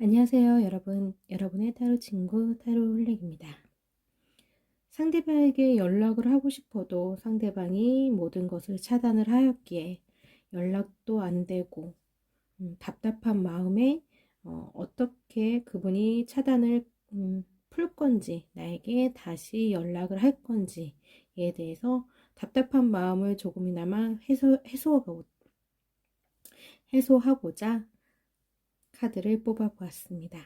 안녕하세요, 여러분. 여러분의 타로 친구 타로 홀릭입니다. 상대방에게 연락을 하고 싶어도 상대방이 모든 것을 차단을 하였기에 연락도 안 되고 답답한 마음에 어떻게 그분이 차단을 풀 건지, 나에게 다시 연락을 할 건지에 대해서 답답한 마음을 조금이나마 해소하고자 카드를 뽑아 보았습니다.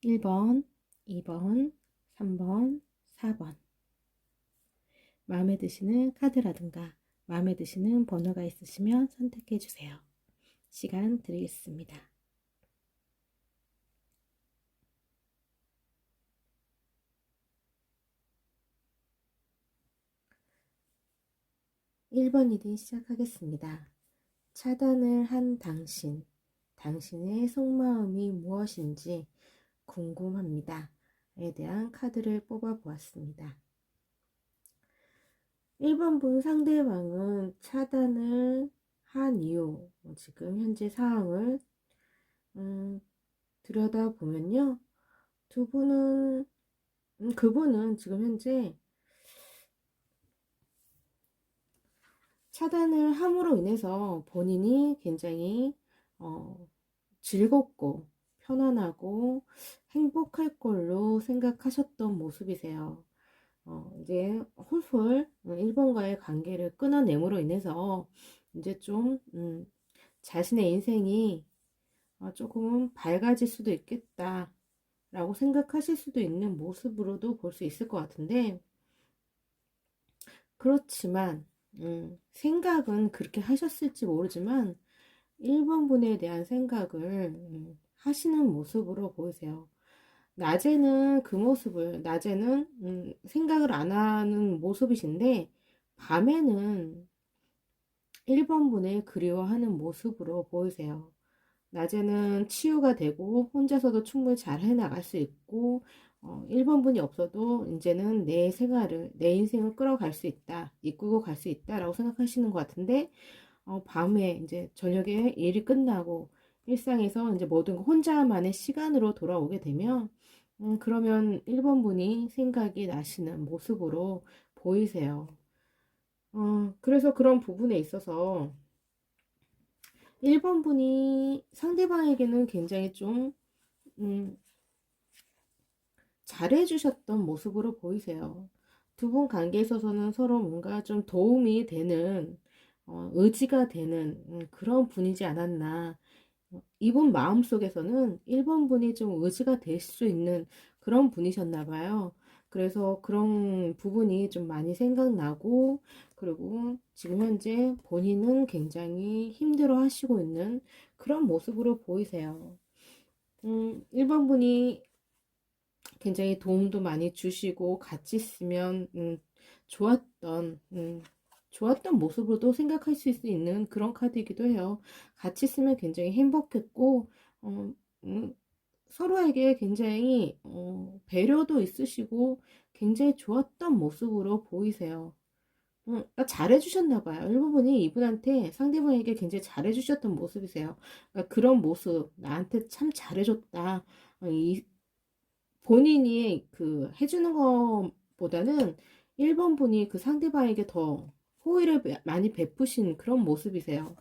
1번, 2번, 3번, 4번. 마음에 드시는 카드라든가 마음에 드시는 번호가 있으시면 선택해 주세요. 시간 드리겠습니다. (1번) 리딩 시작하겠습니다. 차단을 한 당신의 속마음이 무엇인지 궁금합니다. 에 대한 카드를 뽑아 보았습니다. 1번 분 상대방은 차단을 한 이유, 지금 현재 상황을 들여다보면요. 그분은 지금 현재 차단을 함으로 인해서 본인이 굉장히 즐겁고 편안하고 행복할 걸로 생각하셨던 모습이세요. 이제 훌훌 1번과의 관계를 끊어냄으로 인해서 이제 좀 자신의 인생이 조금 밝아질 수도 있겠다 라고 생각하실 수도 있는 모습으로도 볼 수 있을 것 같은데, 그렇지만 생각은 그렇게 하셨을지 모르지만 1번 분에 대한 생각을 하시는 모습으로 보이세요. 낮에는 생각을 안 하는 모습이신데, 밤에는 1번 분을 그리워하는 모습으로 보이세요. 낮에는 치유가 되고 혼자서도 충분히 잘 해나갈 수 있고 1번 분이 없어도 이제는 내 인생을 끌어갈 수 있다, 이끌고 갈 수 있다라고 생각하시는 것 같은데, 밤에 이제 저녁에 일이 끝나고 일상에서 이제 모든 거 혼자만의 시간으로 돌아오게 되면 그러면 1번 분이 생각이 나시는 모습으로 보이세요. 그래서 그런 부분에 있어서 1번 분이 상대방에게는 굉장히 좀 잘해주셨던 모습으로 보이세요. 두 분 관계에 있어서는 서로 뭔가 좀 도움이 되는, 의지가 되는 그런 분이지 않았나. 이분 마음속에서는 1번 분이 좀 의지가 될 수 있는 그런 분이셨나 봐요. 그래서 그런 부분이 좀 많이 생각나고, 그리고 지금 현재 본인은 굉장히 힘들어 하시고 있는 그런 모습으로 보이세요. 1번 분이 굉장히 도움도 많이 주시고 같이 있으면 좋았던 좋았던 모습으로도 생각할 수 있는 그런 카드이기도 해요. 같이 있으면 굉장히 행복했고 어, 음, 서로에게 굉장히 배려도 있으시고 굉장히 좋았던 모습으로 보이세요. 잘해주셨나 봐요. 일부분이 이분한테, 상대방에게 굉장히 잘해주셨던 모습이세요. 그러니까 그런 모습, 나한테 참 잘해줬다. 본인이 그 해주는 것보다는 1번 분이 그 상대방에게 더 호의를 많이 베푸신 그런 모습이세요.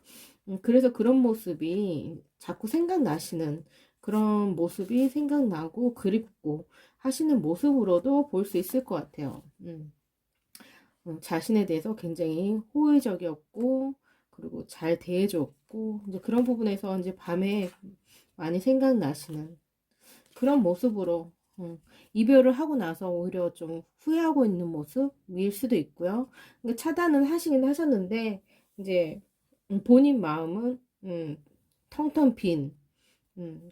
그래서 그런 모습이 자꾸 생각나시는 그런 모습이 생각나고 그립고 하시는 모습으로도 볼 수 있을 것 같아요. 자신에 대해서 굉장히 호의적이었고, 그리고 잘 대해줬고, 이제 그런 부분에서 이제 밤에 많이 생각나시는 그런 모습으로 이별을 하고 나서 오히려 좀 후회하고 있는 모습일 수도 있고요. 그러니까 차단은 하시긴 하셨는데 이제 본인 마음은 텅텅 빈,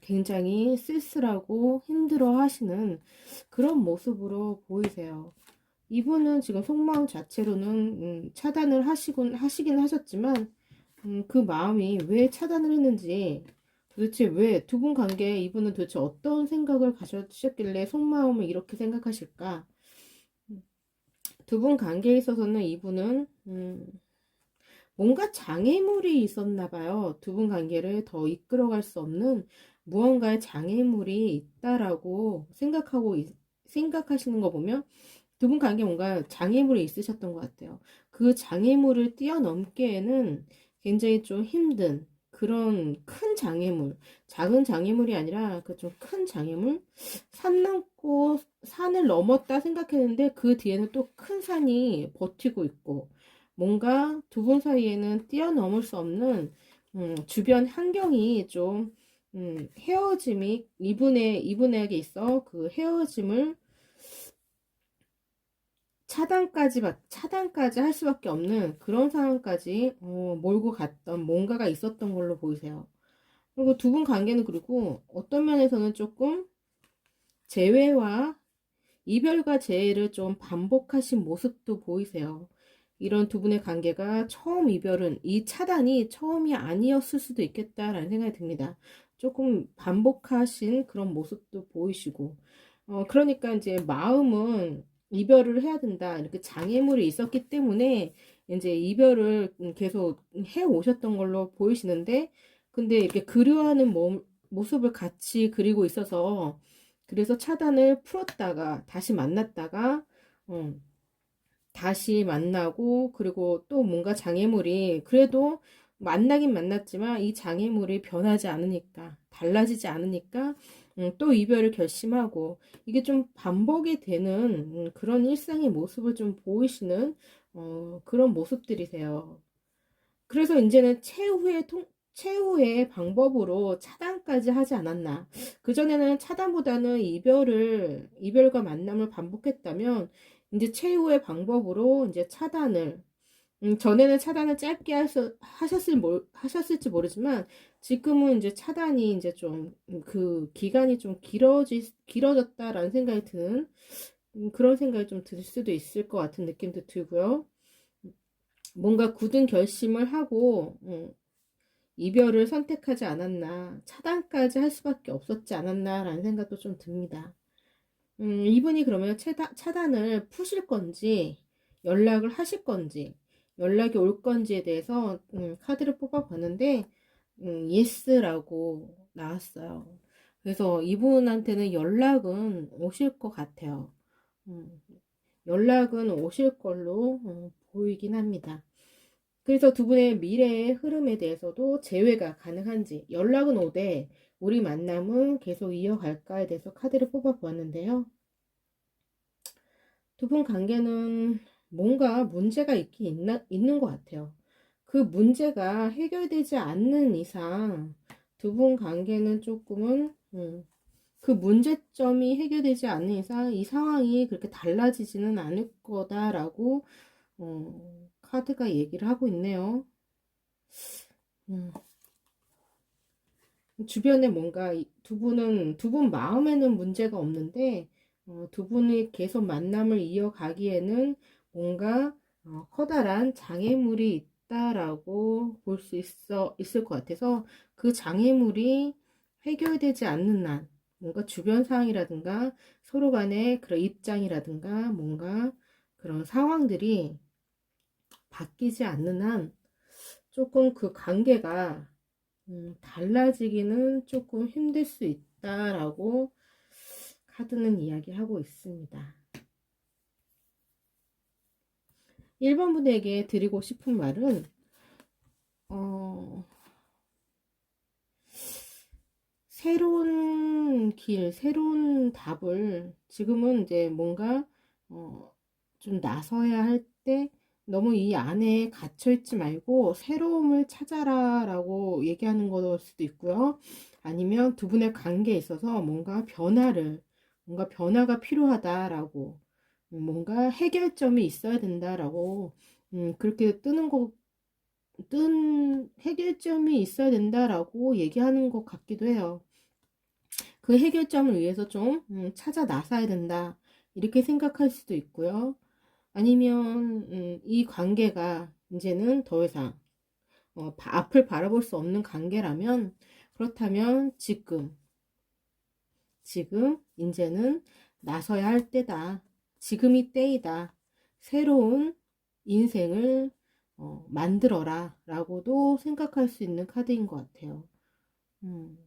굉장히 쓸쓸하고 힘들어 하시는 그런 모습으로 보이세요. 이분은 지금 속마음 자체로는 차단을 하시긴 하셨지만 그 마음이 왜 차단을 했는지, 도대체 왜 두 분 관계에 이분은 도대체 어떤 생각을 가져주셨길래 속마음을 이렇게 생각하실까? 두 분 관계에 있어서는 이분은 뭔가 장애물이 있었나 봐요. 두 분 관계를 더 이끌어갈 수 없는 무언가의 장애물이 있다라고 생각하시는 거 보면 두 분 관계 뭔가 장애물이 있으셨던 것 같아요. 그 장애물을 뛰어넘기에는 굉장히 좀 힘든 그런 큰 장애물, 작은 장애물이 아니라 그 좀 큰 장애물, 산 넘고 산을 넘었다 생각했는데 그 뒤에는 또 큰 산이 버티고 있고 뭔가 두 분 사이에는 뛰어넘을 수 없는 주변 환경이 좀 헤어짐이 이분에게 있어 그 헤어짐을 차단까지 할 수밖에 없는 그런 상황까지 몰고 갔던 뭔가가 있었던 걸로 보이세요. 그리고 두 분 관계는 그리고 어떤 면에서는 조금 재회와 이별과 재회를 좀 반복하신 모습도 보이세요. 이런 두 분의 관계가 처음 이별은 이 차단이 처음이 아니었을 수도 있겠다라는 생각이 듭니다. 조금 반복하신 그런 모습도 보이시고 그러니까 이제 마음은 이별을 해야 된다 이렇게 장애물이 있었기 때문에 이제 이별을 계속 해 오셨던 걸로 보이시는데 근데 이렇게 그리워하는 모습을 같이 그리고 있어서 그래서 차단을 풀었다가 다시 만났다가 어, 다시 만나고 그리고 또 뭔가 장애물이 그래도 만나긴 만났지만 이 장애물이 변하지 않으니까 달라지지 않으니까 또 이별을 결심하고 이게 좀 반복이 되는 그런 일상의 모습을 좀 보이시는 그런 모습들이세요. 그래서 이제는 최후의 방법으로 차단까지 하지 않았나. 그전에는 차단보다는 이별과 만남을 반복했다면, 이제 최후의 방법으로 이제 차단을, 전에는 차단을 짧게 하셨을지 모르지만, 지금은 이제 차단이 이제 좀, 그 기간이 좀 길어졌다라는 생각이 드는, 그런 생각이 좀 들 수도 있을 것 같은 느낌도 들고요. 뭔가 굳은 결심을 하고, 이별을 선택하지 않았나, 차단까지 할 수밖에 없었지 않았나라는 생각도 좀 듭니다. 이분이 그러면 차단을 푸실 건지, 연락을 하실 건지, 연락이 올 건지에 대해서 카드를 뽑아봤는데, 예스라고 나왔어요. 그래서 이분한테는 연락은 오실 것 같아요. 음, 연락은 오실 걸로 보이긴 합니다. 그래서 두 분의 미래의 흐름에 대해서도 재회가 가능한지 연락은 오되 우리 만남은 계속 이어갈까에 대해서 카드를 뽑아 보았는데요. 두 분 관계는 뭔가 문제가 있는 것 같아요. 그 문제가 해결되지 않는 이상 두 분 관계는 조금은 그 문제점이 해결되지 않는 이상 이 상황이 그렇게 달라지지는 않을 거다라고 카드가 얘기를 하고 있네요. 음. 주변에 뭔가 두 분 마음에는 문제가 없는데 두 분이 계속 만남을 이어가기에는 뭔가 커다란 장애물이 있다라고 볼 수 있을 것 같아서 그 장애물이 해결되지 않는 한 뭔가 주변 상황이라든가 서로 간의 그런 입장이라든가 뭔가 그런 상황들이 바뀌지 않는 한 조금 그 관계가 달라지기는 조금 힘들 수 있다라고 카드는 이야기하고 있습니다. 1번 분에게 드리고 싶은 말은 새로운 길, 새로운 답을 지금은 이제 뭔가 좀 나서야 할 때 너무 이 안에 갇혀 있지 말고 새로움을 찾아라 라고 얘기하는 걸 수도 있고요. 아니면 두 분의 관계에 있어서 뭔가 변화가 필요하다라고 뭔가 해결점이 있어야 된다라고 그렇게 뜬 해결점이 있어야 된다라고 얘기하는 것 같기도 해요. 그 해결점을 위해서 좀 찾아 나서야 된다. 이렇게 생각할 수도 있고요. 아니면 이 관계가 이제는 더 이상 앞을 바라볼 수 없는 관계라면 그렇다면 지금 이제는 나서야 할 때다. 지금이 때이다. 새로운 인생을 만들어라 라고도 생각할 수 있는 카드인 것 같아요. 음.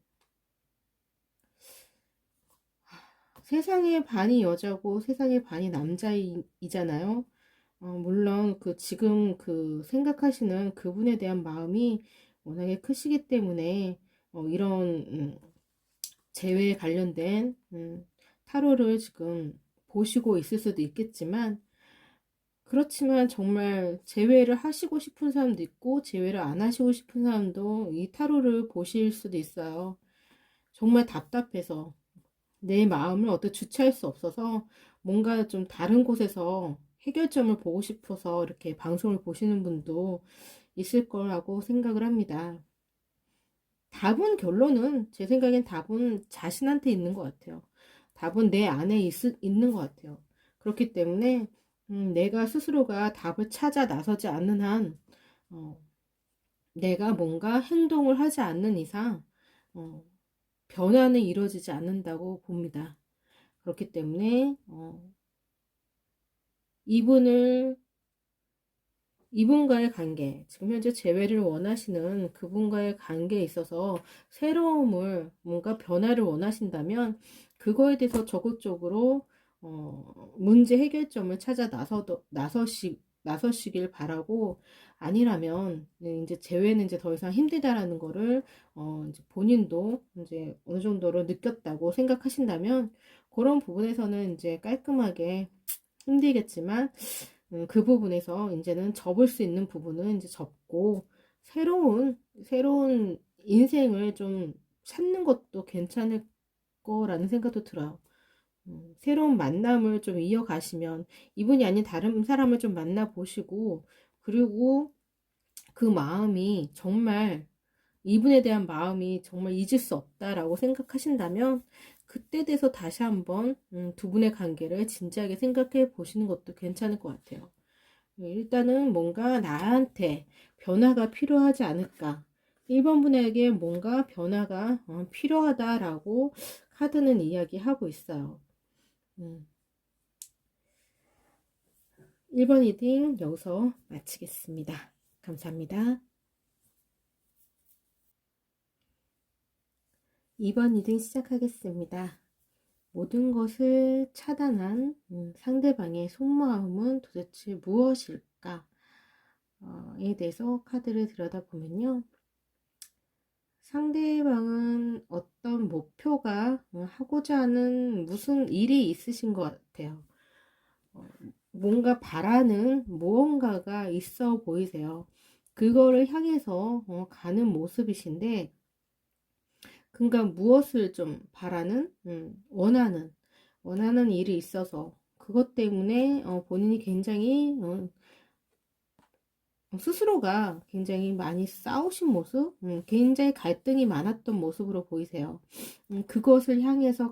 세상의 반이 여자고 세상의 반이 남자이잖아요. 물론 그 지금 그 생각하시는 그분에 대한 마음이 워낙에 크시기 때문에 이런 재회에 관련된 타로를 지금 보시고 있을 수도 있겠지만, 그렇지만 정말 재회를 하시고 싶은 사람도 있고 재회를 안 하시고 싶은 사람도 이 타로를 보실 수도 있어요. 정말 답답해서 내 마음을 어떻게 주체할 수 없어서 뭔가 좀 다른 곳에서 해결점을 보고 싶어서 이렇게 방송을 보시는 분도 있을 거라고 생각을 합니다. 답은, 결론은 제 생각엔 답은 자신한테 있는 것 같아요. 답은 내 안에 있는 것 같아요. 그렇기 때문에 내가 스스로가 답을 찾아 나서지 않는 한, 어, 내가 뭔가 행동을 하지 않는 이상 어, 변화는 이루어지지 않는다고 봅니다. 그렇기 때문에 이분을 이분과의 관계, 지금 현재 재회를 원하시는 그분과의 관계에 있어서 새로움을, 뭔가 변화를 원하신다면 그거에 대해서 적극적으로 문제 해결점을 찾아 나서시길 바라고, 아니라면 이제 재회는 이제 더 이상 힘들다라는 거를 이제 본인도 이제 어느 정도로 느꼈다고 생각하신다면, 그런 부분에서는 이제 깔끔하게, 힘들겠지만 그 부분에서 이제는 접을 수 있는 부분은 이제 접고, 새로운 인생을 좀 찾는 것도 괜찮을 거라는 생각도 들어요. 새로운 만남을 좀 이어가시면, 이분이 아닌 다른 사람을 좀 만나보시고, 그리고 그 마음이 정말, 이분에 대한 마음이 정말 잊을 수 없다라고 생각하신다면, 그때 돼서 다시 한번 두 분의 관계를 진지하게 생각해 보시는 것도 괜찮을 것 같아요. 일단은 뭔가 나한테 변화가 필요하지 않을까. 1번 분에게 뭔가 변화가 필요하다라고 카드는 이야기하고 있어요. 1번 리딩 여기서 마치겠습니다. 감사합니다. 2번 리딩 시작하겠습니다. 모든 것을 차단한 상대방의 속마음은 도대체 무엇일까? 에 대해서 카드를 들여다보면요. 상대방은 어떤 목표가, 하고자 하는 무슨 일이 있으신 것 같아요. 뭔가 바라는 무언가가 있어 보이세요. 그거를 향해서 가는 모습이신데, 그러니까 무엇을 좀 바라는, 원하는 일이 있어서 그것 때문에 본인이 굉장히 스스로가 굉장히 많이 싸우신 모습, 굉장히 갈등이 많았던 모습으로 보이세요. 그것을 향해서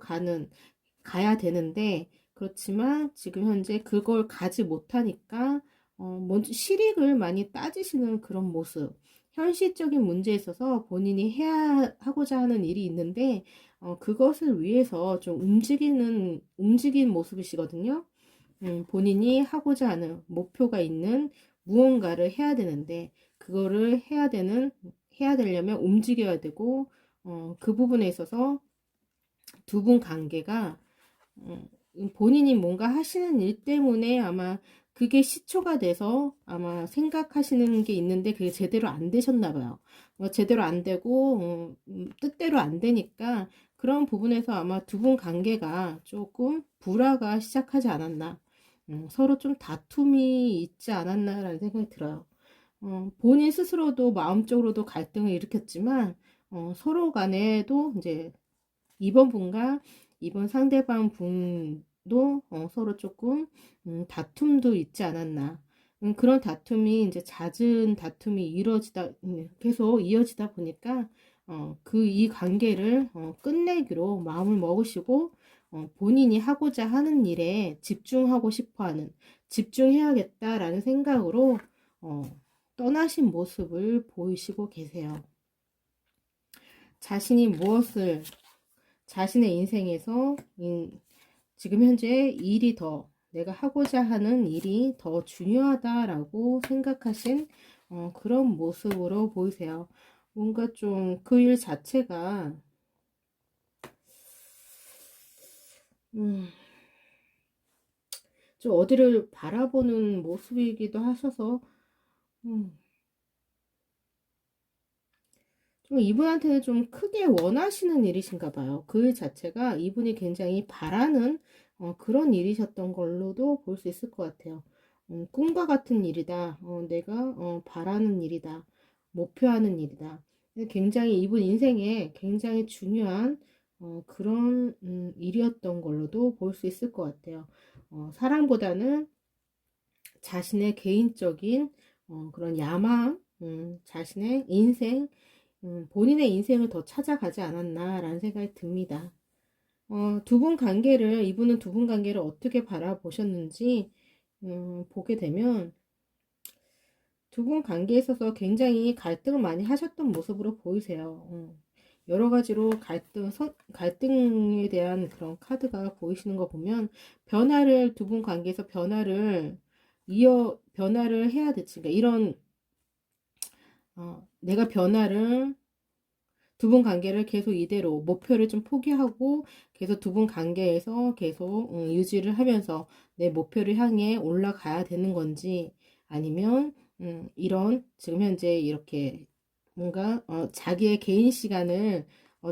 가야 되는데, 그렇지만 지금 현재 그걸 가지 못하니까 먼저 실익을 많이 따지시는 그런 모습. 현실적인 문제에 있어서 본인이 하고자 하는 일이 있는데, 그것을 위해서 좀 움직인 모습이시거든요. 본인이 하고자 하는 목표가 있는 무언가를 해야 되는데, 그거를 해야 되려면 움직여야 되고, 그 부분에 있어서 두 분 관계가, 본인이 뭔가 하시는 일 때문에 아마 그게 시초가 돼서 아마 생각하시는 게 있는데, 그게 제대로 안 되셨나 봐요. 제대로 안 되고 뜻대로 안 되니까 그런 부분에서 아마 두 분 관계가 조금 불화가 시작하지 않았나, 서로 좀 다툼이 있지 않았나라는 생각이 들어요. 본인 스스로도 마음적으로도 갈등을 일으켰지만 서로 간에도 이제 이번 분과 이번 상대방 분도 서로 조금 다툼도 있지 않았나. 그런 다툼이 이제 잦은 다툼이 계속 이어지다 보니까 이 관계를 끝내기로 마음을 먹으시고, 본인이 하고자 하는 일에 집중하고 싶어하는, 집중해야겠다라는 생각으로 떠나신 모습을 보이시고 계세요. 자신이 자신의 인생에서 지금 현재 일이 더 내가 하고자 하는 일이 더 중요하다라고 생각하신 그런 모습으로 보이세요. 뭔가 좀 그 일 자체가 음, 좀 어디를 바라보는 모습이기도 하셔서 음, 좀 이분한테는 좀 크게 원하시는 일이신가 봐요. 그 일 자체가 이분이 굉장히 바라는 그런 일이셨던 걸로도 볼 수 있을 것 같아요. 꿈과 같은 일이다. 내가 바라는 일이다. 목표하는 일이다. 굉장히 이분 인생에 굉장히 중요한 그런 일이었던 걸로도 볼 수 있을 것 같아요. 사랑보다는 자신의 개인적인 그런 야망, 자신의 인생, 본인의 인생을 더 찾아가지 않았나라는 생각이 듭니다. 두 분 관계를, 이분은 두 분 관계를 어떻게 바라보셨는지, 보게 되면, 두 분 관계에 있어서 굉장히 갈등을 많이 하셨던 모습으로 보이세요. 여러 가지로 갈등에 대한 그런 카드가 보이시는 거 보면, 두 분 관계에서 변화를 해야 되지. 그러니까 내가 두 분 관계를 계속 이대로 목표를 좀 포기하고 계속 두 분 관계에서 계속 유지를 하면서 내 목표를 향해 올라가야 되는 건지 아니면 지금 현재 이렇게 뭔가 자기의 개인 시간을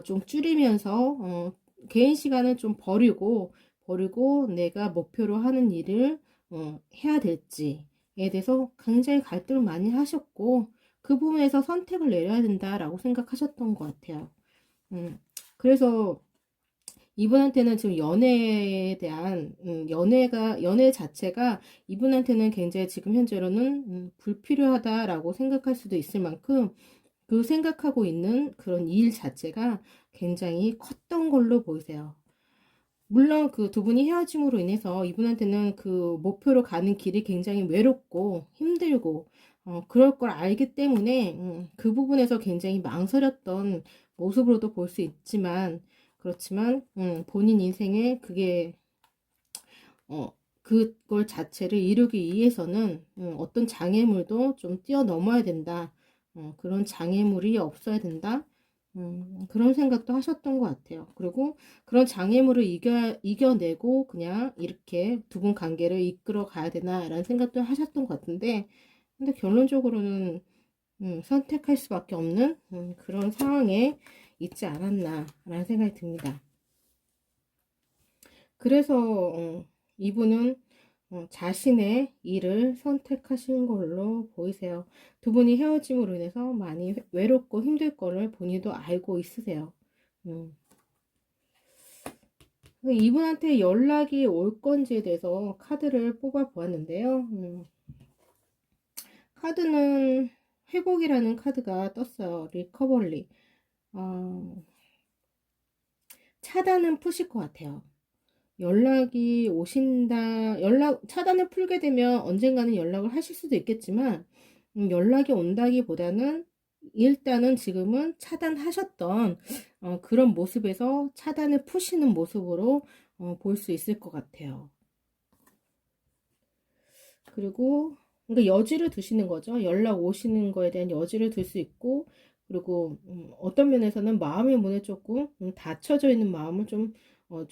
좀 줄이면서 개인 시간을 좀 버리고 내가 목표로 하는 일을 해야 될지에 대해서 굉장히 갈등을 많이 하셨고 그 부분에서 선택을 내려야 된다라고 생각하셨던 것 같아요. 그래서 이분한테는 지금 연애에 대한, 연애 자체가 이분한테는 굉장히 지금 현재로는 불필요하다라고 생각할 수도 있을 만큼 그 생각하고 있는 그런 일 자체가 굉장히 컸던 걸로 보이세요. 물론 그 두 분이 헤어짐으로 인해서 이분한테는 그 목표로 가는 길이 굉장히 외롭고 힘들고 그럴 걸 알기 때문에 그 부분에서 굉장히 망설였던 모습으로도 볼 수 있지만 그렇지만 본인 인생에 그게 어, 그걸 자체를 이루기 위해서는 어떤 장애물도 좀 뛰어넘어야 된다. 그런 장애물이 없어야 된다. 그런 생각도 하셨던 것 같아요. 그리고 그런 장애물을 이겨내고 그냥 이렇게 두 분 관계를 이끌어 가야 되나라는 생각도 하셨던 것 같은데, 근데 결론적으로는 선택할 수밖에 없는 그런 상황에 있지 않았나라는 생각이 듭니다. 그래서 이분은 자신의 일을 선택하신 걸로 보이세요. 두 분이 헤어짐으로 인해서 많이 외롭고 힘들 거를 본인도 알고 있으세요. 음. 이분한테 연락이 올 건지에 대해서 카드를 뽑아 보았는데요. 카드는 회복이라는 카드가 떴어요. 리커버리. 차단은 푸실 것 같아요. 연락이 오신다, 차단을 풀게 되면 언젠가는 연락을 하실 수도 있겠지만, 연락이 온다기보다는 일단은 지금은 차단하셨던 그런 모습에서 차단을 푸시는 모습으로 볼 수 있을 것 같아요. 그리고 그러니까 여지를 두시는 거죠. 연락 오시는 거에 대한 여지를 둘 수 있고, 그리고 어떤 면에서는 마음의 문에 조금 닫혀져 있는 마음을 좀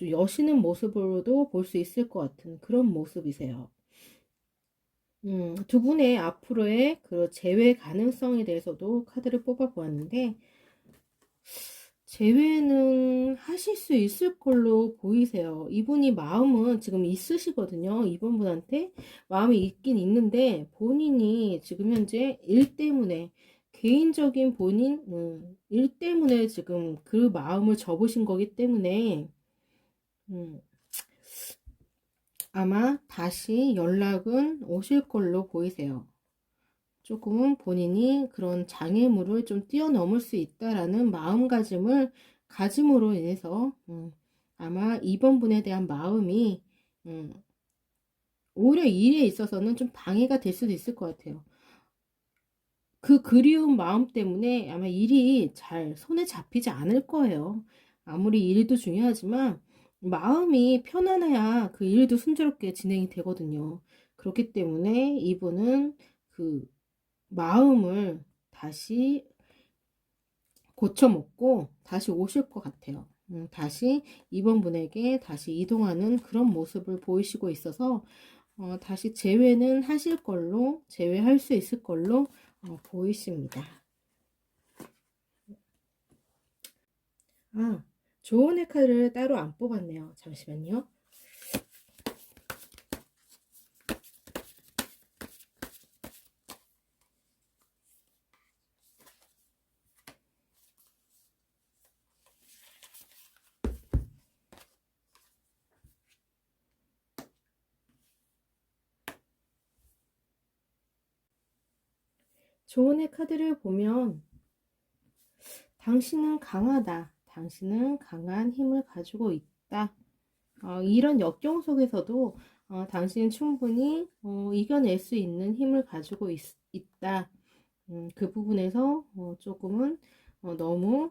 여시는 모습으로도 볼 수 있을 것 같은 그런 모습이세요. 두 분의 앞으로의 그 재회 가능성에 대해서도 카드를 뽑아 보았는데, 재회는 하실 수 있을 걸로 보이세요. 이분이 마음은 지금 있으시거든요. 이번 분한테 마음이 있긴 있는데 본인이 지금 현재 일 때문에 개인적인 본인 일 때문에 지금 그 마음을 접으신 거기 때문에 음, 아마 다시 연락은 오실 걸로 보이세요. 조금은 본인이 그런 장애물을 좀 뛰어넘을 수 있다라는 마음가짐을 가짐으로 인해서 아마 이번 분에 대한 마음이 음, 오히려 일에 있어서는 좀 방해가 될 수도 있을 것 같아요. 그 그리운 마음 때문에 아마 일이 잘 손에 잡히지 않을 거예요. 아무리 일도 중요하지만 마음이 편안해야 그 일도 순조롭게 진행이 되거든요. 그렇기 때문에 이분은 그 마음을 다시 고쳐먹고 다시 오실 것 같아요. 다시 이번 분에게 다시 이동하는 그런 모습을 보이시고 있어서 다시 재회는 하실 걸로, 재회할 수 있을 걸로 보이십니다. 아, 조언의 카드를 따로 안 뽑았네요. 잠시만요. 조언의 카드를 보면 당신은 강하다. 당신은 강한 힘을 가지고 있다. 이런 역경 속에서도 당신은 충분히 이겨낼 수 있는 힘을 가지고 있다. 그 부분에서 조금은 너무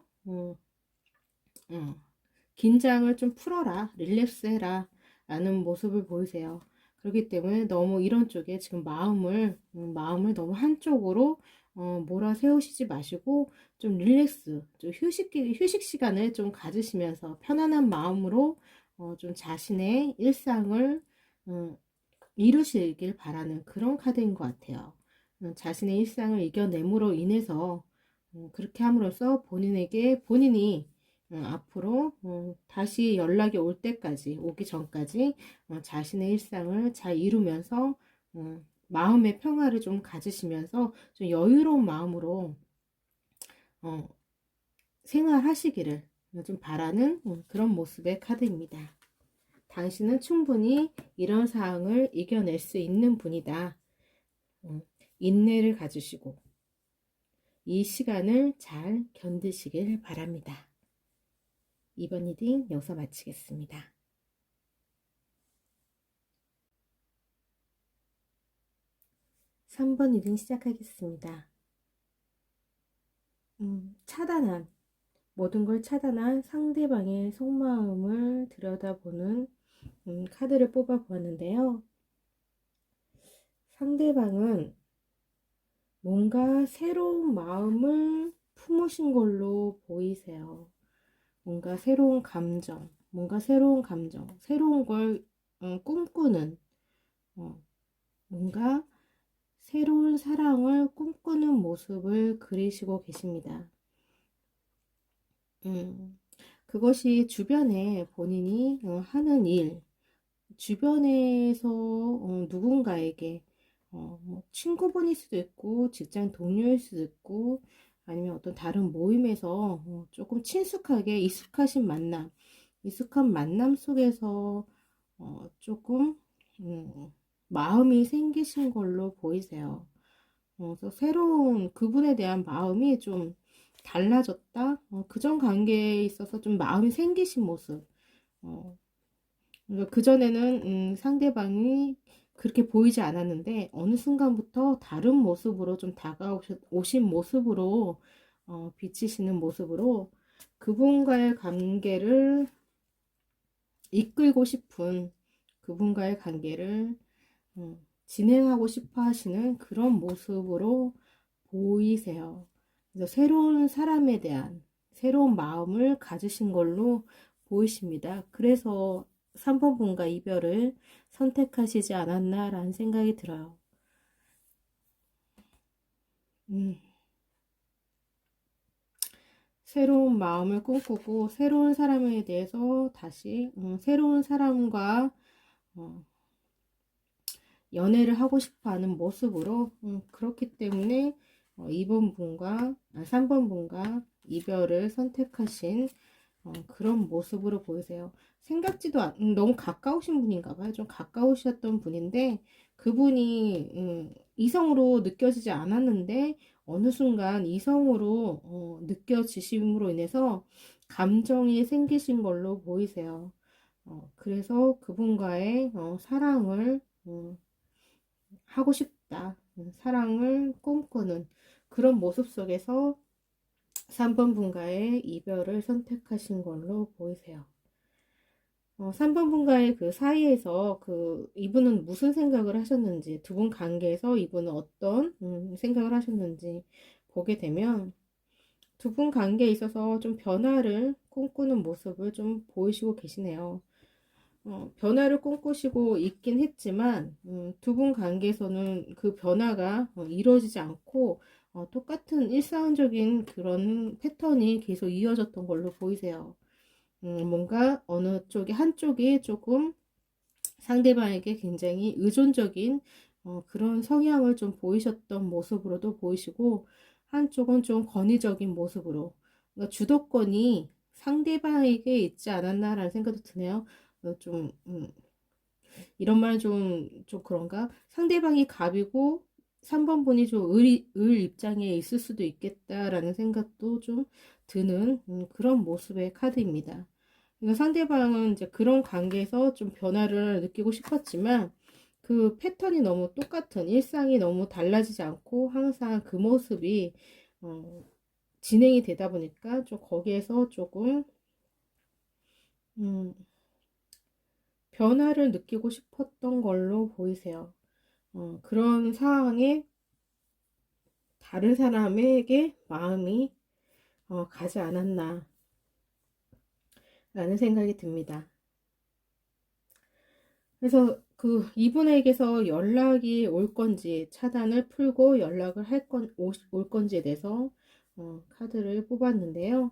긴장을 좀 풀어라, 릴렉스 해라 라는 모습을 보이세요. 그렇기 때문에 너무 이런 쪽에 지금 마음을 너무 한쪽으로 몰아세우시지 마시고 좀 릴렉스, 좀 휴식 시간을 좀 가지시면서 편안한 마음으로 좀 자신의 일상을 이루시길 바라는 그런 카드인 것 같아요. 자신의 일상을 이겨냄으로 인해서 그렇게 함으로써 본인이 앞으로 다시 연락이 올 때까지, 오기 전까지 자신의 일상을 잘 이루면서 마음의 평화를 좀 가지시면서 좀 여유로운 마음으로 생활하시기를 좀 바라는 그런 모습의 카드입니다. 당신은 충분히 이런 상황을 이겨낼 수 있는 분이다. 인내를 가지시고 이 시간을 잘 견디시길 바랍니다. 이번 리딩 여기서 마치겠습니다. 3번 리딩 시작하겠습니다. 차단한, 모든 걸 차단한 상대방의 속마음을 들여다보는 카드를 뽑아 보았는데요. 상대방은 뭔가 새로운 마음을 품으신 걸로 보이세요. 뭔가 새로운 감정, 새로운 걸 꿈꾸는, 뭔가 새로운 사랑을 꿈꾸는 모습을 그리시고 계십니다. 그것이 주변에 본인이 하는 일, 주변에서 누군가에게 뭐 친구분일 수도 있고 직장 동료일 수도 있고 아니면 어떤 다른 모임에서 조금 친숙하게 익숙한 만남 속에서 조금 마음이 생기신 걸로 보이세요. 그래서 새로운 그분에 대한 마음이 좀 달라졌다. 그전 관계에 있어서 좀 마음이 생기신 모습. 그러니까 그전에는 상대방이 그렇게 보이지 않았는데 어느 순간부터 다른 모습으로 좀 다가오신 모습으로 비치시는 모습으로 그분과의 관계를 이끌고 싶은 그분과의 관계를 진행하고 싶어 하시는 그런 모습으로 보이세요. 그래서 새로운 사람에 대한 새로운 마음을 가지신 걸로 보이십니다. 그래서 3번 분과 이별을 선택하시지 않았나라는 생각이 들어요. 새로운 마음을 꿈꾸고 새로운 사람에 대해서 다시 새로운 사람과 연애를 하고 싶어하는 모습으로 그렇기 때문에 3번 분과 이별을 선택하신 그런 모습으로 보이세요. 너무 가까우신 분인가 봐요. 좀 가까우셨던 분인데 그분이 이성으로 느껴지지 않았는데 어느 순간 이성으로 느껴지심으로 인해서 감정이 생기신 걸로 보이세요. 그래서 그분과의 사랑을 하고 싶다. 사랑을 꿈꾸는 그런 모습 속에서 3번 분과의 이별을 선택하신 걸로 보이세요. 3번 분과의 그 사이에서 이분은 무슨 생각을 하셨는지, 두 분 관계에서 이분은 어떤 생각을 하셨는지 보게 되면 두 분 관계에 있어서 좀 변화를 꿈꾸는 모습을 좀 보이시고 계시네요. 변화를 꿈꾸시고 있긴 했지만 두 분 관계에서는 그 변화가 이루어지지 않고 똑같은 일상적인 그런 패턴이 계속 이어졌던 걸로 보이세요. 뭔가 어느 쪽이 한쪽이 조금 상대방에게 굉장히 의존적인 그런 성향을 좀 보이셨던 모습으로도 보이시고 한쪽은 좀 권위적인 모습으로 그러니까 주도권이 상대방에게 있지 않았나라는 생각도 드네요. 좀 이런 말은 좀 그런가? 상대방이 갑이고 3번 분이 좀 을 입장에 있을 수도 있겠다라는 생각도 좀 드는 그런 모습의 카드입니다. 그러니까 상대방은 이제 그런 관계에서 좀 변화를 느끼고 싶었지만 그 패턴이 너무 똑같은 일상이 너무 달라지지 않고 항상 그 모습이 진행이 되다 보니까 좀 거기에서 조금 음, 변화를 느끼고 싶었던 걸로 보이세요. 그런 상황에 다른 사람에게 마음이 가지 않았나 라는 생각이 듭니다. 그래서 이분에게서 연락이 올 건지 차단을 풀고 연락을 올 건지에 대해서 카드를 뽑았는데요.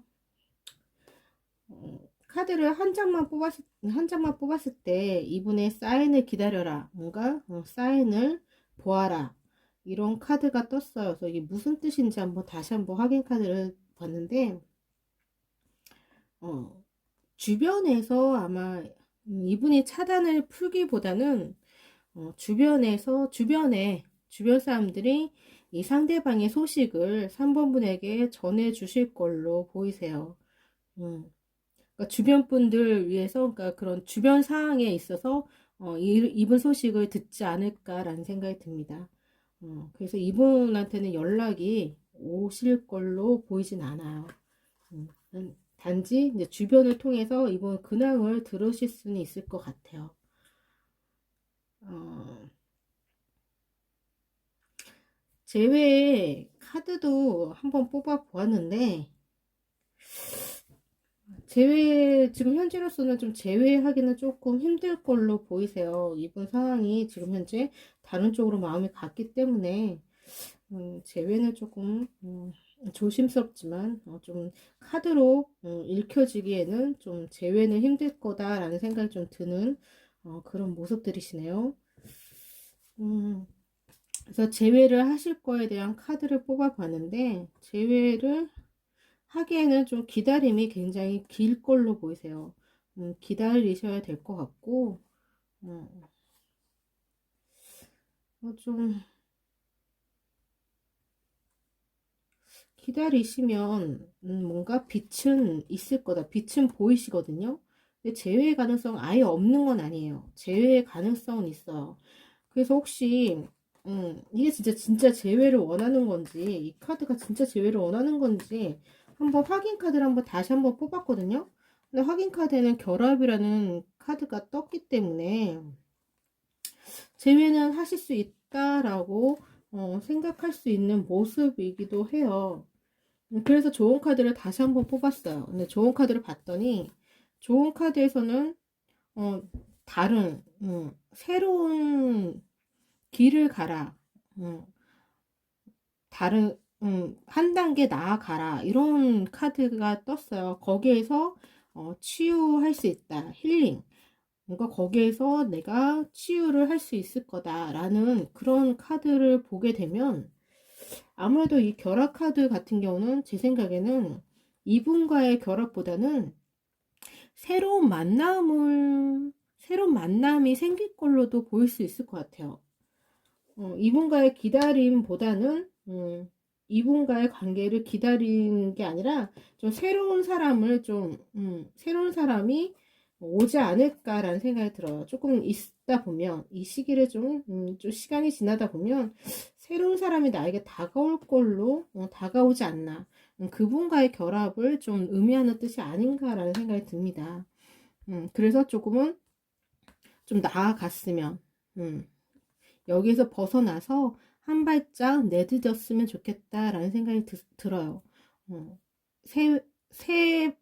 카드를 한 장만 뽑았을 때 이분의 사인을 기다려라. 뭔가 사인을 보아라. 이런 카드가 떴어요. 그래서 이게 무슨 뜻인지 다시 한번 확인 카드를 봤는데, 주변에서 아마 이분이 차단을 풀기보다는 주변 사람들이 이 상대방의 소식을 3번 분에게 전해 주실 걸로 보이세요. 그러니까 주변 분들 위해서, 그러니까 그런 주변 상황에 있어서 이분 소식을 듣지 않을까라는 생각이 듭니다. 그래서 이분한테는 연락이 오실 걸로 보이진 않아요. 단지 이제 주변을 통해서 이분 근황을 들으실 수는 있을 것 같아요. 제외의 카드도 한번 뽑아 보았는데 지금 현재로서는 좀 제외하기는 조금 힘들 걸로 보이세요. 이분 상황이 지금 현재 다른 쪽으로 마음이 갔기 때문에 제외는 조금 조심스럽지만 좀 카드로 읽혀지기에는 좀 제외는 힘들 거다라는 생각이 좀 드는 그런 모습들이시네요. 그래서 제외를 하실 거에 대한 카드를 뽑아 봤는데 제외를 하기에는 좀 기다림이 굉장히 길 걸로 보이세요. 기다리셔야 될 것 같고 좀 기다리시면 뭔가 빛은 있을 거다. 빛은 보이시거든요. 근데 제외의 가능성 아예 없는 건 아니에요. 제외의 가능성은 있어요. 그래서 혹시 이게 진짜 제외를 원하는 건지 이 카드가 진짜 제외를 원하는 건지 한번 확인 카드를 다시 한번 뽑았거든요. 근데 확인 카드에는 결합이라는 카드가 떴기 때문에 제외는 하실 수 있다라고 생각할 수 있는 모습이기도 해요. 그래서 좋은 카드를 다시 한번 뽑았어요. 근데 좋은 카드를 봤더니 좋은 카드에서는 다른 새로운 길을 가라. 다른 한 단계 나아가라. 이런 카드가 떴어요. 거기에서 치유할 수 있다. 힐링. 그러니까 거기에서 내가 치유를 할 수 있을 거다라는 그런 카드를 보게 되면 아무래도 이 결합 카드 같은 경우는 제 생각에는 이분과의 결합보다는 새로운 만남이 생길 걸로도 보일 수 있을 것 같아요. 이분과의 기다림보다는 이분과의 관계를 기다리는 게 아니라 좀 새로운 사람이 오지 않을까라는 생각이 들어요. 조금 있다 보면 이 시기를 좀 시간이 지나다 보면 새로운 사람이 나에게 다가오지 않나. 그분과의 결합을 좀 의미하는 뜻이 아닌가라는 생각이 듭니다. 그래서 조금은 좀 나아갔으면, 여기에서 벗어나서 한 발짝 내딛었으면 좋겠다라는 생각이 들어요. 새, 새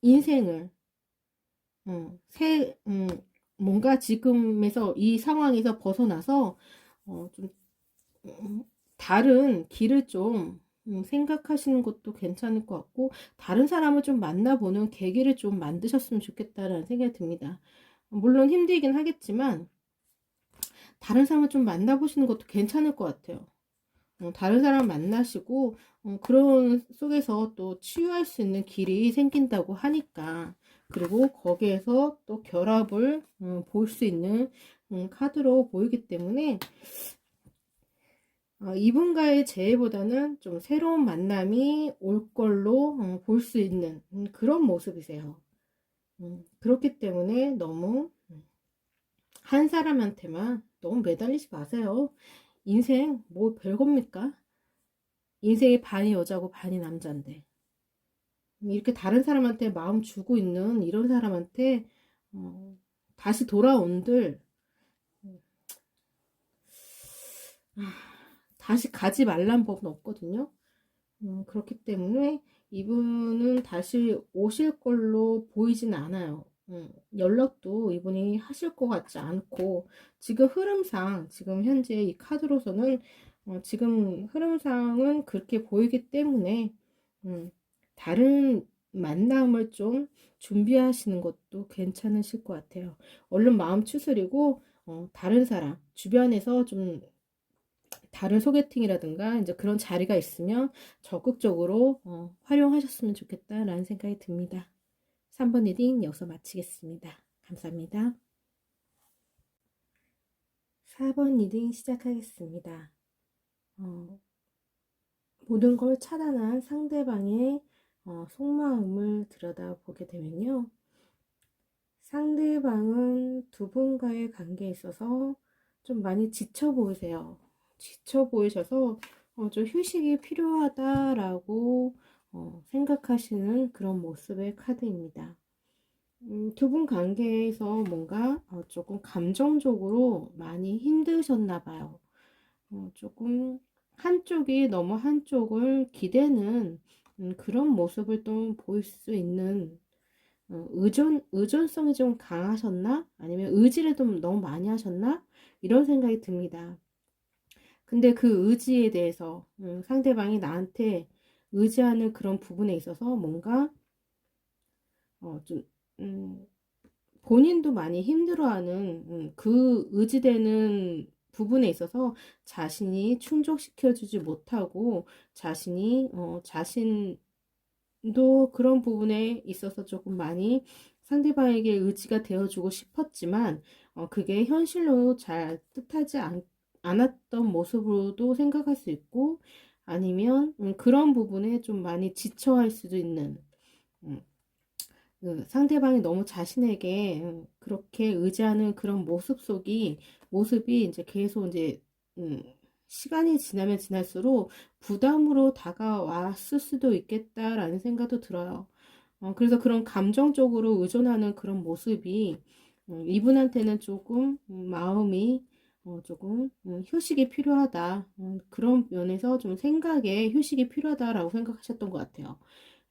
인생을, 새, 뭔가 지금에서 이 상황에서 벗어나서, 좀, 다른 길을 좀, 생각하시는 것도 괜찮을 것 같고, 다른 사람을 좀 만나보는 계기를 좀 만드셨으면 좋겠다라는 생각이 듭니다. 물론 힘들긴 하겠지만, 다른 사람을 좀 만나보시는 것도 괜찮을 것 같아요. 다른 사람 만나시고 그런 속에서 또 치유할 수 있는 길이 생긴다고 하니까, 그리고 거기에서 또 결합을 볼 수 있는 카드로 보이기 때문에 이분과의 재회보다는 좀 새로운 만남이 올 걸로 볼 수 있는 그런 모습이세요. 그렇기 때문에 너무 한 사람한테만 너무 매달리지 마세요. 인생 뭐 별겁니까? 인생의 반이 여자고 반이 남잔데 이렇게 다른 사람한테 마음 주고 있는 이런 사람한테 어, 다시 돌아온들 다시 가지 말란 법은 없거든요. 그렇기 때문에 이분은 다시 오실 걸로 보이진 않아요. 연락도 이분이 하실 것 같지 않고, 지금 흐름상, 지금 현재 이 카드로서는 지금 흐름상은 그렇게 보이기 때문에 다른 만남을 좀 준비하시는 것도 괜찮으실 것 같아요. 얼른 마음 추스리고 다른 사람 주변에서 좀 다른 소개팅이라든가 이제 그런 자리가 있으면 적극적으로 활용하셨으면 좋겠다라는 생각이 듭니다. 3번 리딩 여기서 마치겠습니다. 감사합니다. 4번 리딩 시작하겠습니다. 모든 걸 차단한 상대방의 속마음을 들여다보게 되면요. 상대방은 두 분과의 관계에 있어서 좀 많이 지쳐 보이세요. 지쳐 보이셔서 좀 휴식이 필요하다라고 생각하시는 그런 모습의 카드입니다. 두 분 관계에서 뭔가 조금 감정적으로 많이 힘드셨나 봐요. 조금 한쪽이 너무 한쪽을 기대는 그런 모습을 또 보일 수 있는 의존성이 좀 강하셨나? 아니면 의지를 좀 너무 많이 하셨나? 이런 생각이 듭니다. 근데 그 의지에 대해서 상대방이 나한테 의지하는 그런 부분에 있어서 뭔가 좀 본인도 많이 힘들어하는 그 의지되는 부분에 있어서 자신이 충족시켜주지 못하고 자신이 자신도 그런 부분에 있어서 조금 많이 상대방에게 의지가 되어주고 싶었지만 그게 현실로 잘 뜻하지 않았던 모습으로도 생각할 수 있고, 아니면 그런 부분에 좀 많이 지쳐할 수도 있는, 음, 상대방이 너무 자신에게 그렇게 의지하는 그런 모습이 이제 계속 이제 음, 시간이 지나면 지날수록 부담으로 다가왔을 수도 있겠다라는 생각도 들어요. 그래서 그런 감정적으로 의존하는 그런 모습이 이분한테는 조금 마음이 조금 휴식이 필요하다. 그런 면에서 좀 생각에 휴식이 필요하다라고 생각하셨던 것 같아요.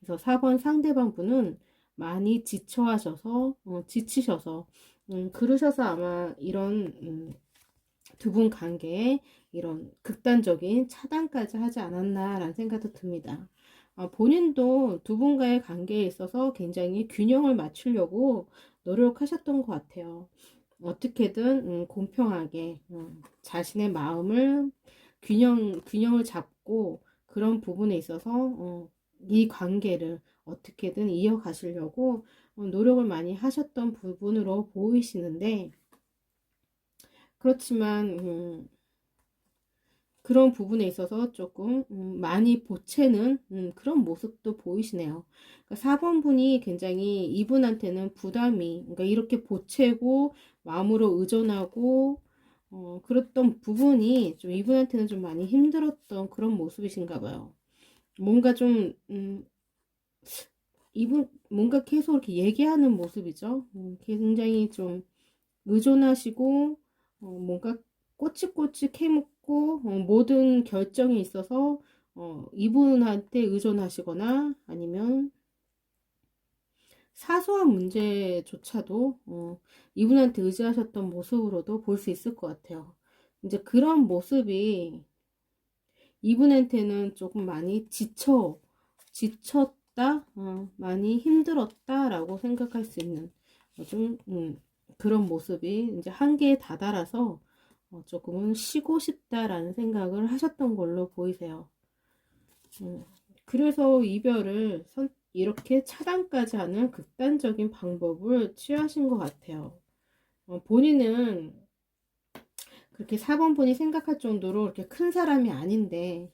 그래서 4번 상대방 분은 많이 지치셔서 그러셔서 아마 이런 두 분 관계에 이런 극단적인 차단까지 하지 않았나라는 생각도 듭니다. 본인도 두 분과의 관계에 있어서 굉장히 균형을 맞추려고 노력하셨던 것 같아요. 어떻게든 공평하게 자신의 마음을 균형을 잡고 그런 부분에 있어서 이 관계를 어떻게든 이어가시려고 노력을 많이 하셨던 부분으로 보이시는데, 그렇지만 그런 부분에 있어서 조금 많이 보채는 그런 모습도 보이시네요. 그러니까 4번 분이 굉장히 이분한테는 부담이, 그러니까 이렇게 보채고 마음으로 의존하고 그랬던 부분이 좀 이분한테는 좀 많이 힘들었던 그런 모습이신가 봐요. 뭔가 좀 이분 뭔가 계속 이렇게 얘기하는 모습이죠. 굉장히 좀 의존하시고 뭔가 꼬치꼬치 캐묻고 모든 결정에 있어서 이분한테 의존하시거나 아니면 사소한 문제조차도 이분한테 의지하셨던 모습으로도 볼 수 있을 것 같아요. 이제 그런 모습이 이분한테는 조금 많이 지쳤다, 많이 힘들었다라고 생각할 수 있는 좀 그런 모습이 이제 한계에 다다라서 조금은 쉬고 싶다라는 생각을 하셨던 걸로 보이세요. 그래서 이별을 이렇게 차단까지 하는 극단적인 방법을 취하신 것 같아요. 본인은 그렇게 4번분이 생각할 정도로 그렇게 큰 사람이 아닌데,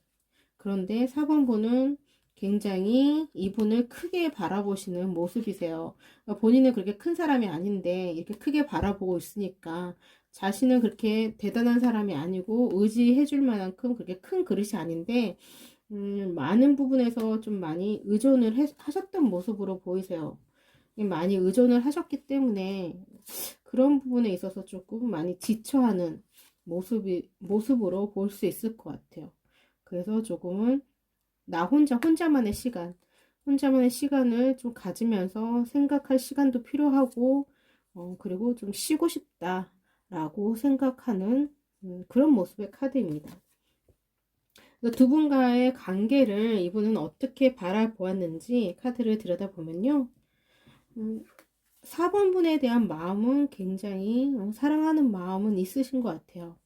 그런데 4번분은 굉장히 이분을 크게 바라보시는 모습이세요. 본인은 그렇게 큰 사람이 아닌데 이렇게 크게 바라보고 있으니까 자신은 그렇게 대단한 사람이 아니고 의지해 줄 만큼 그렇게 큰 그릇이 아닌데 많은 부분에서 좀 많이 의존을 하셨던 모습으로 보이세요. 많이 의존을 하셨기 때문에 그런 부분에 있어서 조금 많이 지쳐하는 모습으로 볼 수 있을 것 같아요. 그래서 조금은 혼자만의 혼자만의 시간을 좀 가지면서 생각할 시간도 필요하고, 그리고 좀 쉬고 싶다라고 생각하는 그런 모습의 카드입니다. 두 분과의 관계를 이분은 어떻게 바라보았는지 카드를 들여다보면요. 4번분에 대한 마음은 굉장히 사랑하는 마음은 있으신 것 같아요.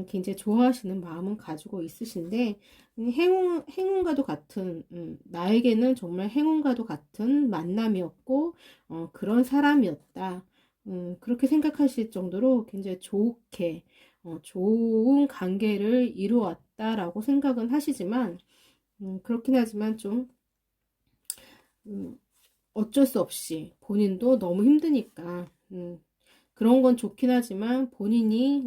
굉장히 좋아하시는 마음은 가지고 있으신데 행운과도 같은 나에게는 정말 행운과도 같은 만남이었고 그런 사람이었다. 그렇게 생각하실 정도로 굉장히 좋은 관계를 이루었다라고 생각은 하시지만 그렇긴 하지만 좀 어쩔 수 없이 본인도 너무 힘드니까 그런 건 좋긴 하지만 본인이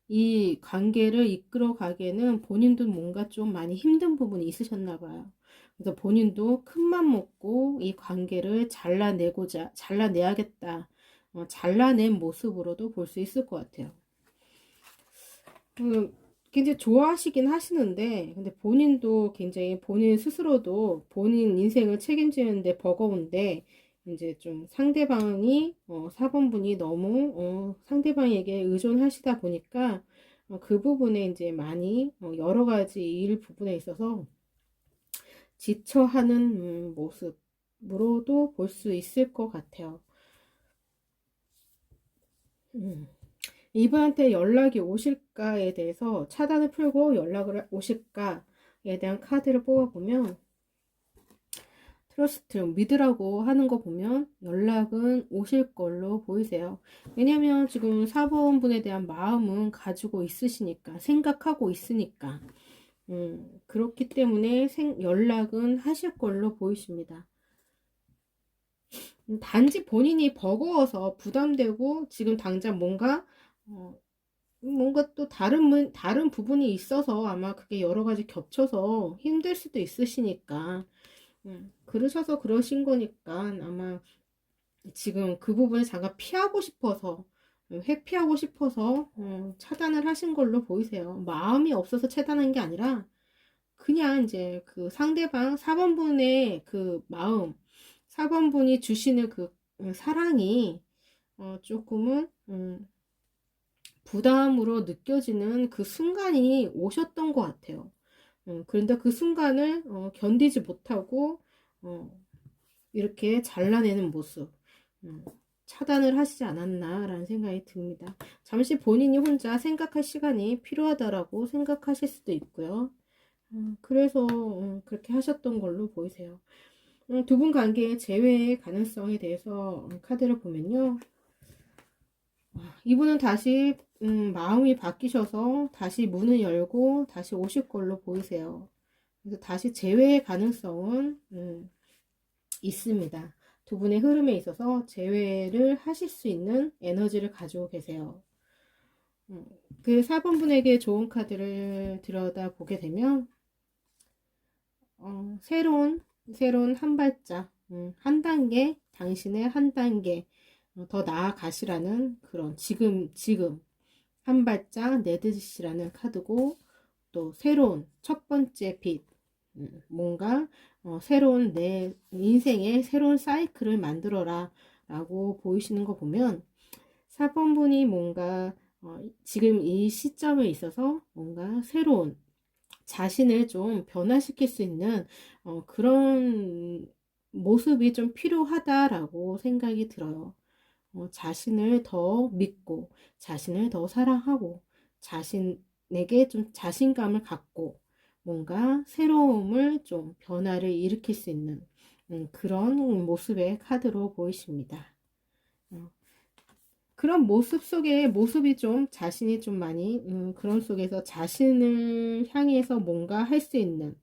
이 관계를 이끌어 가기에는 본인도 뭔가 좀 많이 힘든 부분이 있으셨나 봐요. 그래서 본인도 큰맘 먹고 이 관계를 잘라내야겠다. 잘라낸 모습으로도 볼 수 있을 것 같아요. 굉장히 좋아하시긴 하시는데, 근데 본인도 굉장히 본인 스스로도 본인 인생을 책임지는데 버거운데, 이제 좀 상대방이, 4번분이 너무, 상대방에게 의존하시다 보니까, 그 부분에 이제 많이, 여러 가지 일 부분에 있어서 지쳐하는, 모습으로도 볼 수 있을 것 같아요. 이분한테 연락이 오실까에 대해서 차단을 풀고 연락을 오실까에 대한 카드를 뽑아보면 트러스트, 믿으라고 하는 거 보면 연락은 오실 걸로 보이세요. 왜냐면 지금 4번분에 대한 마음은 가지고 있으시니까, 생각하고 있으니까. 그렇기 때문에 연락은 하실 걸로 보이십니다. 단지 본인이 버거워서 부담되고 지금 당장 뭔가 또 다른 부분이 있어서 아마 그게 여러 가지 겹쳐서 힘들 수도 있으시니까, 그러셔서 그러신 거니까 아마 지금 그 부분을 잠깐 피하고 싶어서, 회피하고 싶어서, 차단을 하신 걸로 보이세요. 마음이 없어서 차단한 게 아니라, 그냥 이제 그 상대방 4번분의 그 마음, 4번분이 주시는 그 사랑이, 조금은, 부담으로 느껴지는 그 순간이 오셨던 것 같아요. 그런데 그 순간을 견디지 못하고 이렇게 잘라내는 모습 차단을 하시지 않았나라는 생각이 듭니다. 잠시 본인이 혼자 생각할 시간이 필요하다라고 생각하실 수도 있고요. 그래서 그렇게 하셨던 걸로 보이세요. 두 분 관계의 재회의 가능성에 대해서 카드를 보면요. 이분은 다시 마음이 바뀌셔서 다시 문을 열고 다시 오실 걸로 보이세요. 그래서 다시 재회의 가능성은 있습니다. 두 분의 흐름에 있어서 재회를 하실 수 있는 에너지를 가지고 계세요. 그 4번분에게 좋은 카드를 들여다보게 되면 새로운 한 발짝 한 단계, 당신의 한 단계 더 나아가시라는 그런 지금 한 발짝 내딛으시라는 카드고, 또 새로운 첫 번째 빛, 뭔가 새로운 내 인생의 새로운 사이클을 만들어라 라고 보이시는 거 보면 4번 분이 뭔가 지금 이 시점에 있어서 뭔가 새로운 자신을 좀 변화시킬 수 있는 그런 모습이 좀 필요하다라고 생각이 들어요. 자신을 더 믿고 자신을 더 사랑하고 자신에게 좀 자신감을 갖고 뭔가 새로움을 좀 변화를 일으킬 수 있는 그런 모습의 카드로 보이십니다. 그런 모습 속에 모습이 좀 자신이 좀 많이 그런 속에서 자신을 향해서 뭔가 할 수 있는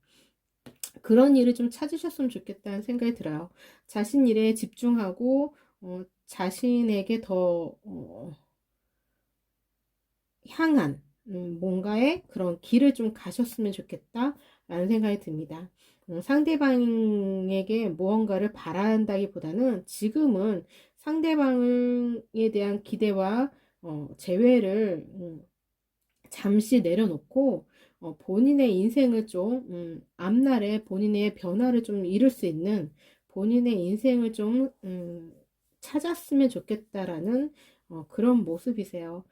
그런 일을 좀 찾으셨으면 좋겠다는 생각이 들어요. 자신 일에 집중하고 자신에게 더 향한 뭔가의 그런 길을 좀 가셨으면 좋겠다 라는 생각이 듭니다. 상대방에게 무언가를 바란다기보다는 지금은 상대방에 대한 기대와 제외를 잠시 내려놓고 본인의 인생을 좀 앞날에 본인의 변화를 좀 이룰 수 있는 본인의 인생을 좀 찾았으면 좋겠다라는 그런 모습이세요.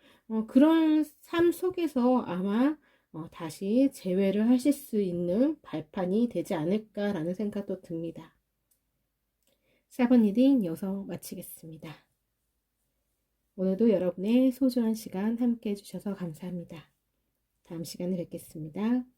그런 삶 속에서 아마 다시 재회를 하실 수 있는 발판이 되지 않을까라는 생각도 듭니다. 4번 리딩 여기서 마치겠습니다. 오늘도 여러분의 소중한 시간 함께 해주셔서 감사합니다. 다음 시간에 뵙겠습니다.